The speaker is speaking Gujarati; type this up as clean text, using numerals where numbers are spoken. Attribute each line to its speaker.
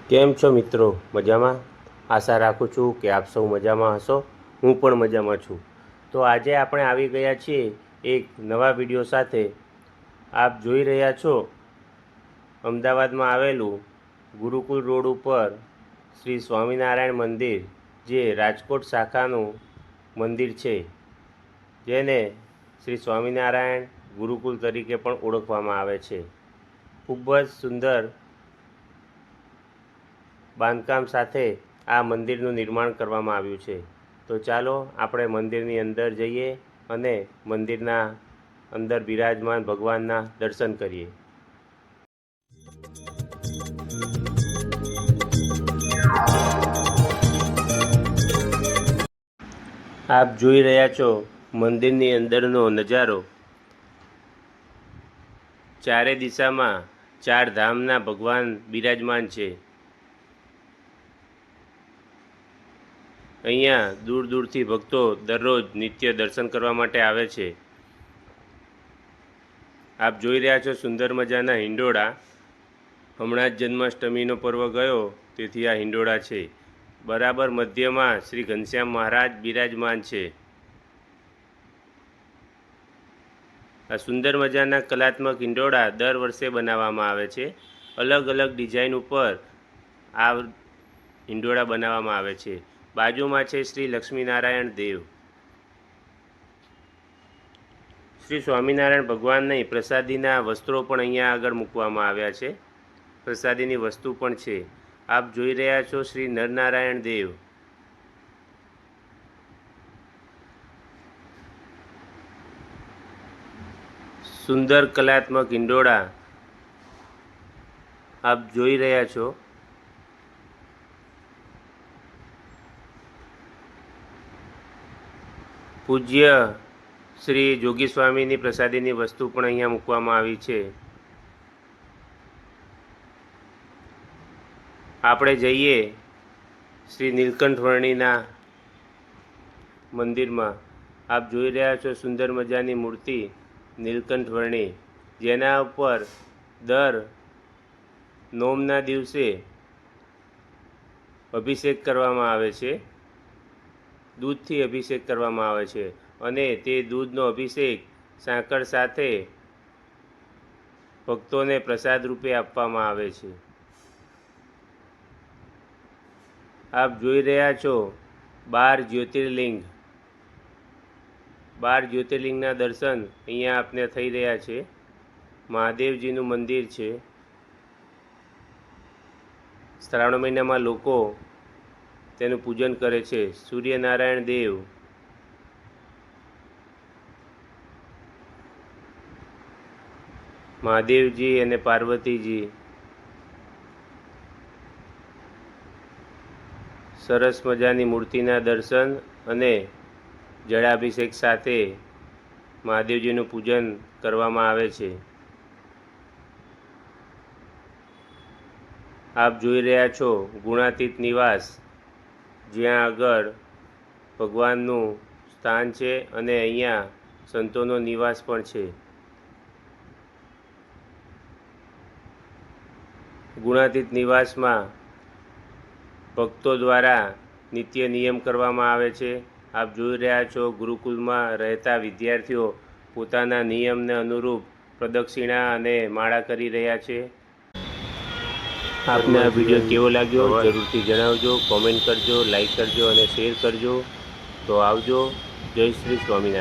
Speaker 1: કેમ છો મિત્રો? મજામાં? આશા રાખું છું કે આપ સૌ મજામાં હશો. હું પણ મજામાં છું. તો આજે આપણે આવી ગયા છીએ એક નવા વિડીયો સાથે. આપ જોઈ રહ્યા છો અમદાવાદમાં આવેલું ગુરુકુલ રોડ ઉપર શ્રી સ્વામિનારાયણ મંદિર, જે રાજકોટ શાખાનું મંદિર છે, જેને શ્રી સ્વામિનારાયણ ગુરુકુલ તરીકે પણ ઓળખવામાં આવે છે. ખૂબ જ સુંદર બાંધકામ સાથે આ મંદિરનું નિર્માણ કરવામાં આવ્યું છે. તો ચાલો આપણે મંદિરની અંદર જઈએ અને મંદિરના અંદર બિરાજમાન ભગવાનના દર્શન કરીએ. આપ જોઈ રહ્યા છો મંદિરની અંદરનો નજારો. ચારે દિશામાં ચાર ધામના ભગવાન બિરાજમાન છે. અહીંયા દૂર દૂરથી ભક્તો દરરોજ નિત્ય દર્શન કરવા માટે આવે છે. આપ જોઈ રહ્યા છો સુંદર મજાના હિંડોળા. હમણાં જ જન્માષ્ટમીનો પર્વ ગયો, તેથી આ હિંડોળા છે. બરાબર મધ્યમાં શ્રી ઘનશ્યામ મહારાજ બિરાજમાન છે. આ સુંદર મજાના કલાત્મક હિંડોળા દર વર્ષે બનાવવામાં આવે છે. અલગ અલગ ડિઝાઇન ઉપર આ હિંડોળા બનાવવામાં આવે છે. બાજુમાં છે શ્રી લક્ષ્મીનારાયણ દેવ. શ્રી સ્વામિનારાયણ ભગવાનની પ્રસાદીના વસ્ત્રો પણ અહીંયા આગળ મૂકવામાં આવ્યા છે. પ્રસાદીની વસ્તુ પણ છે. આપ જોઈ રહ્યા છો શ્રી નરનારાયણ દેવ. સુંદર કલાત્મક હિંડોળા આપ જોઈ રહ્યા છો. પૂજ્ય શ્રી જોગી સ્વામીની પ્રસાદીની વસ્તુ પણ અહીંયા મૂકવામાં આવી છે. આપણે જઈએ શ્રી નીલકંઠ વર્ણીના મંદિરમાં. આપ જોઈ રહ્યા છો સુંદર મજાની મૂર્તિ નીલકંઠ વર્ણી, જેના ઉપર દર નોમના દિવસે અભિષેક કરવામાં આવે છે. દૂધથી અભિષેક કરવામાં આવે છે અને તે દૂધનો અભિષેક સાકર સાથે ભક્તોને પ્રસાદ રૂપે આપવામાં આવે છે. આપ જોઈ રહ્યા છો 12 જ્યોતિર્લિંગ. 12 જ્યોતિર્લિંગના દર્શન અહીંયા આપને થઈ રહ્યા છે. મહાદેવજીનું મંદિર છે. શ્રાવણ મહિનામાં લોકો તેનું પૂજન કરે છે. સૂર્યનારાયણ દેવ, મહાદેવજી અને પાર્વતીજી સરસ મજાની મૂર્તિના દર્શન અને જળાભિષેક સાથે મહાદેવજીનું પૂજન કરવામાં આવે છે. આપ જોઈ રહ્યા છો ગુણાતીત નિવાસ, જ્યાં આગળ ભગવાનનું સ્થાન છે અને અહીંયા સંતોનો નિવાસ પણ છે. ગુણાતીત નિવાસમાં ભક્તો દ્વારા નિત્ય નિયમ કરવામાં આવે છે. આપ જોઈ રહ્યા છો ગુરુકુલમાં રહેતા વિદ્યાર્થીઓ પોતાના નિયમને અનુરૂપ પ્રદક્ષિણા અને માળા કરી રહ્યા છે. આપને આ વિડીયો કેવો લાગ્યો જરૂરથી જણાવજો. કોમેન્ટ કરજો, લાઈક કરજો અને શેર કરજો. તો આવજો. જય શ્રી સ્વામિનારાયણ.